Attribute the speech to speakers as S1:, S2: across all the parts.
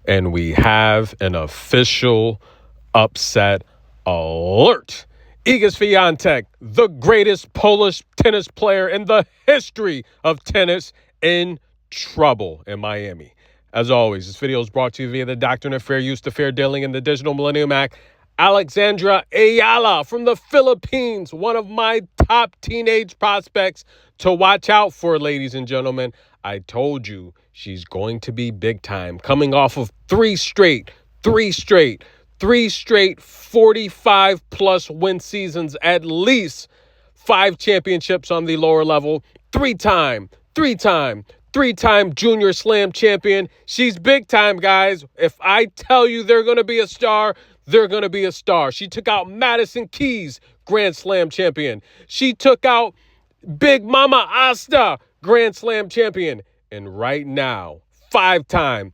S1: and we have an official upset alert. Iga Swiatek, the greatest Polish tennis player in the history of tennis, in trouble in Miami. As always, this video is brought to you via the Doctrine of Fair Use to Fair Dealing and the Digital Millennium Act. Alexandra Eala from the Philippines, one of my top teenage prospects to watch out for, ladies and gentlemen. I told you she's going to be big time, coming off of three straight 45-plus win seasons, at least 5 championships on the lower level, three-time junior slam champion. She's big time, guys. If I tell you they're going to be a star, they're going to be a star. She took out Madison Keys, Grand Slam champion. She took out Big Mama Asta, Grand Slam champion. And right now, five-time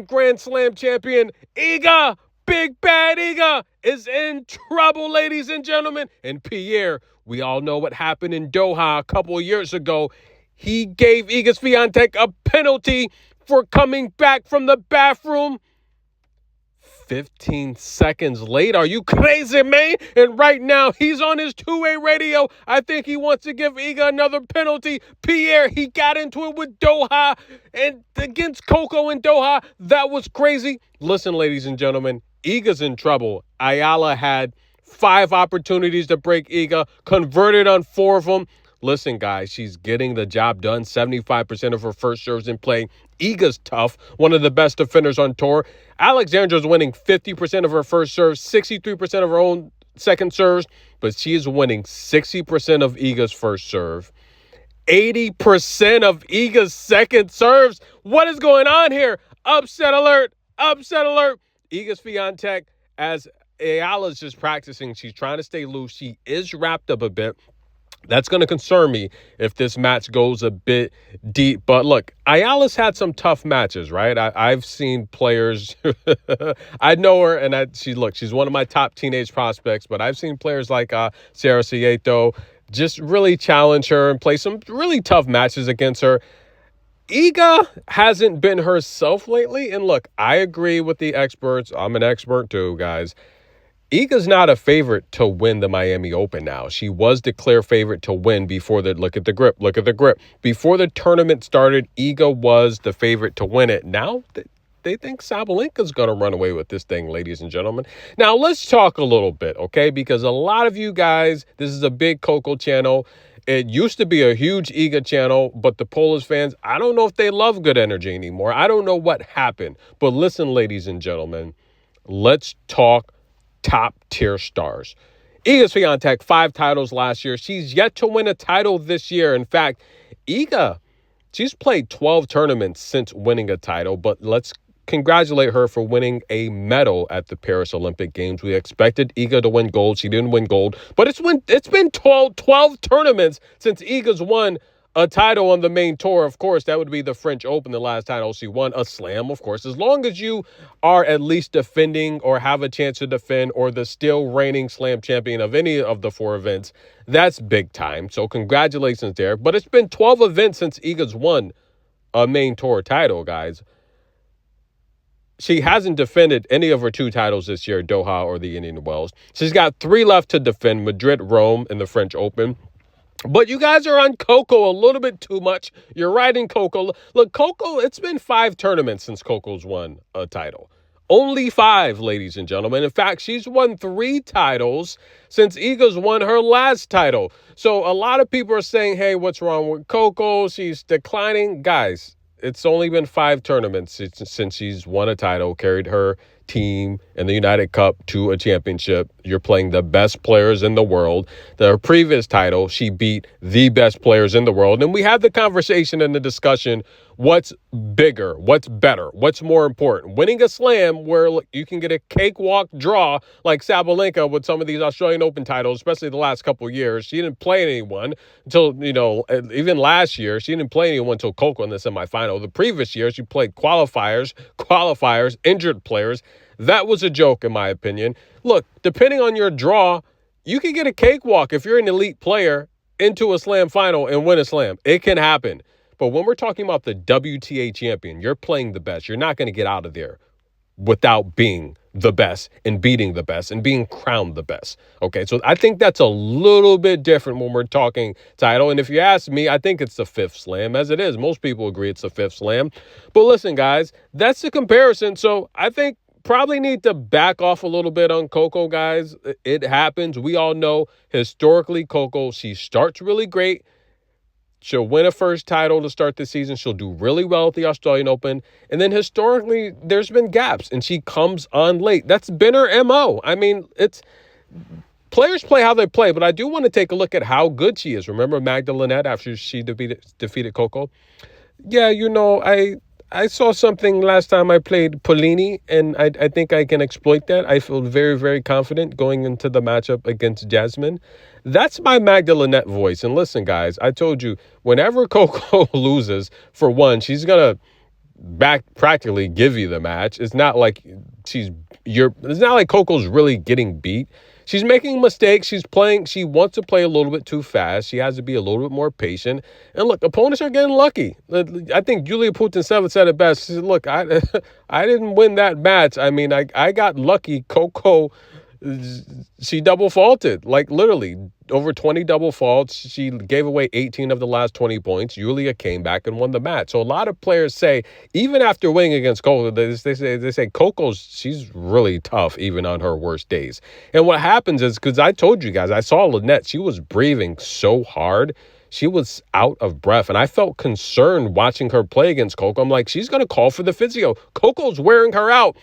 S1: Grand Slam champion, Iga, Big Bad Iga, is in trouble, ladies and gentlemen. And Pierre, we all know what happened in Doha a couple of years ago. He gave Iga Swiatek a penalty for coming back from the bathroom 15 seconds late. Are you crazy, man? And right now, he's on his two-way radio. I think he wants to give Iga another penalty. Pierre, he got into it with Doha and against Coco in Doha. That was crazy. Listen, ladies and gentlemen, Iga's in trouble. Eala had 5 opportunities to break Iga, converted on 4 of them. Listen, guys, she's getting the job done. 75% of her first serves in play. Iga's tough, one of the best defenders on tour. Alexandra's winning 50% of her first serves, 63% of her own second serves, but she is winning 60% of Iga's first serve, 80% of Iga's second serves. What is going on here? Upset alert, upset alert. Iga Swiatek, as Eala's just practicing, she's trying to stay loose. She is wrapped up a bit. That's going to concern me if this match goes a bit deep. But look, Ayala's had some tough matches, right? I've seen players. I know her, and she's one of my top teenage prospects. But I've seen players like Sarah Sieto just really challenge her and play some really tough matches against her. Iga hasn't been herself lately. And look, I agree with the experts. I'm an expert too, guys. Iga's not a favorite to win the Miami Open now. She was the clear favorite to win before look at the grip. Before the tournament started, Iga was the favorite to win it. Now they think Sabalenka's going to run away with this thing, ladies and gentlemen. Now let's talk a little bit, okay? Because a lot of you guys, this is a big Coco channel. It used to be a huge Iga channel, but the Polish fans, I don't know if they love good energy anymore. I don't know what happened. But listen, ladies and gentlemen, let's talk top-tier stars. Iga Swiatek, 5 titles last year. She's yet to win a title this year. In fact, Iga, she's played 12 tournaments since winning a title, but let's congratulate her for winning a medal at the Paris Olympic Games. We expected Iga to win gold. She didn't win gold, but it's been 12 tournaments since Iga's won a title on the main tour. Of course, that would be the French Open, the last title she won. A slam, of course. As long as you are at least defending or have a chance to defend, or the still reigning slam champion of any of the 4 events, that's big time. So congratulations there. But it's been 12 events since Iga's won a main tour title, guys. She hasn't defended any of her 2 titles this year, Doha or the Indian Wells. She's got 3 left to defend: Madrid, Rome, and the French Open. But you guys are on Coco a little bit too much. You're riding Coco. Look, Coco, it's been 5 tournaments since Coco's won a title. Only 5, ladies and gentlemen. In fact, she's won 3 titles since Iga's won her last title. So a lot of people are saying, hey, what's wrong with Coco? She's declining. Guys, it's only been 5 tournaments since she's won a title, carried her team in the United Cup to a championship. You're playing the best players in the world. Her previous title, she beat the best players in the world. And we had the conversation and the discussion, what's bigger, what's better, what's more important? Winning a slam where you can get a cakewalk draw like Sabalenka with some of these Australian Open titles, especially the last couple of years. She didn't play anyone until, even last year, she didn't play anyone until Coco in the semifinal. The previous year, she played qualifiers, injured players. That was a joke, in my opinion. Look, depending on your draw, you can get a cakewalk if you're an elite player into a slam final and win a slam. It can happen. But when we're talking about the WTA champion, you're playing the best. You're not going to get out of there without being the best and beating the best and being crowned the best. Okay, so I think that's a little bit different when we're talking title. And if you ask me, I think it's the fifth slam, as it is. Most people agree it's the fifth slam. But listen, guys, that's the comparison. So I think probably need to back off a little bit on Coco, guys. It happens. We all know historically Coco, she starts really great. She'll win a first title to start the season. She'll do really well at the Australian Open. And then historically, there's been gaps, and she comes on late. That's been her MO. I mean, it's players play how they play, but I do want to take a look at how good she is. Remember Magda Linette after she defeated Coco? Yeah, I saw something last time I played Polini, and I think I can exploit that. I feel very, very confident going into the matchup against Jasmine. That's my Magda Linette voice. And listen, guys, I told you, whenever Coco loses, for one, she's going to practically give you the match. It's not like it's not like Coco's really getting beat. She's making mistakes. She wants to play a little bit too fast. She has to be a little bit more patient. And look, opponents are getting lucky. I think Julia Putintseva said it best. She said, look, I didn't win that match. I mean, I got lucky. Coco, she double faulted, like literally over 20 double faults. She gave away 18 of the last 20 points. Julia came back and won the match. So a lot of players say, even after winning against Coco, they say she's really tough even on her worst days. And what happens is, because I told you guys, I saw Linette, she was breathing so hard. She was out of breath, and I felt concerned watching her play against Coco. I'm like, she's going to call for the physio. Coco's wearing her out.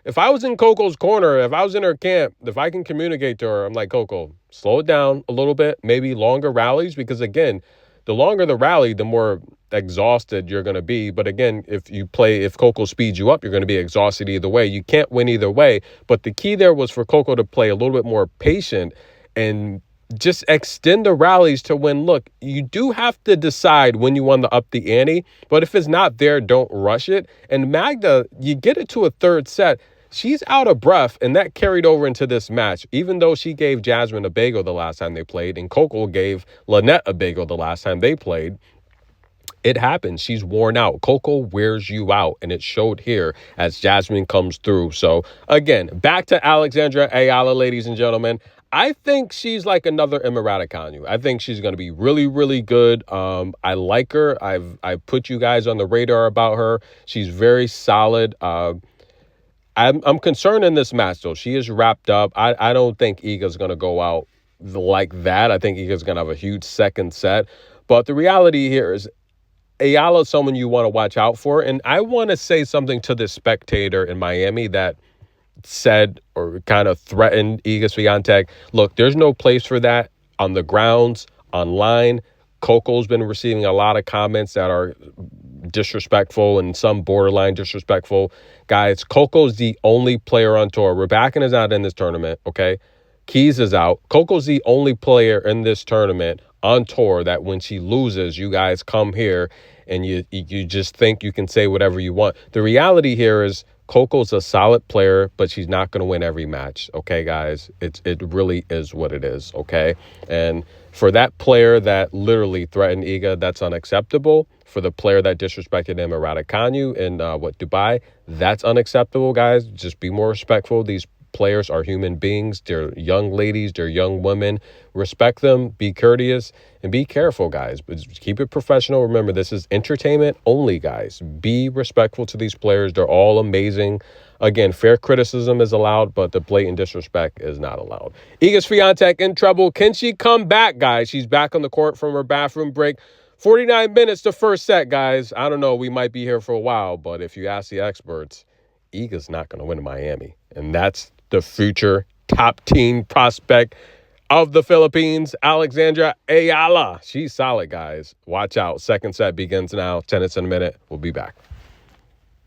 S1: If I was in Coco's corner, if I was in her camp, if I can communicate to her, I'm like, Coco, slow it down a little bit, maybe longer rallies, because again, the longer the rally, the more exhausted you're going to be. But again, if Coco speeds you up, you're going to be exhausted either way. You can't win either way. But the key there was for Coco to play a little bit more patient and just extend the rallies to when, look, you do have to decide when you want to up the ante. But if it's not there, don't rush it. And Magda, you get it to a third set. She's out of breath, and that carried over into this match, even though she gave Jasmine a bagel the last time they played, and Coco gave Linette a bagel the last time they played. It happens. She's worn out. Coco wears you out, and it showed here as Jasmine comes through. So, again, back to Alexandra Eala, ladies and gentlemen. I think she's like another Emma Raducanu. I think she's going to be really, really good. I like her. I've put you guys on the radar about her. She's very solid. I'm concerned in this match, though. She is wrapped up. I don't think Iga's going to go out like that. I think Iga's going to have a huge second set. But the reality here is Eala is someone you want to watch out for. And I want to say something to this spectator in Miami that said or kind of threatened Iga Swiatek. Look, there's no place for that on the grounds, online. Coco's been receiving a lot of comments that are disrespectful and some borderline disrespectful. Guys, Coco's the only player on tour. Rybakina is not in this tournament, okay? Keys is out. Coco's the only player in this tournament on tour that when she loses, you guys come here and you just think you can say whatever you want. The reality here is Coco's a solid player, but she's not going to win every match, okay, guys? It really is what it is, okay? And for that player that literally threatened Iga, that's unacceptable. For the player that disrespected Emma Raducanu in Dubai, that's unacceptable, guys. Just be more respectful. These players are human beings. They're young ladies. They're young women. Respect them. Be courteous. And be careful, guys. But keep it professional. Remember, this is entertainment only, guys. Be respectful to these players. They're all amazing. Again, fair criticism is allowed, but the blatant disrespect is not allowed. Iga Swiatek in trouble. Can she come back, guys? She's back on the court from her bathroom break. 49 minutes to first set, guys. I don't know. We might be here for a while, but if you ask the experts, Iga's not going to win in Miami. And that's the future top team prospect of the Philippines, Alexandra Eala. She's solid, guys. Watch out. Second set begins now. Tennis in a minute. We'll be back.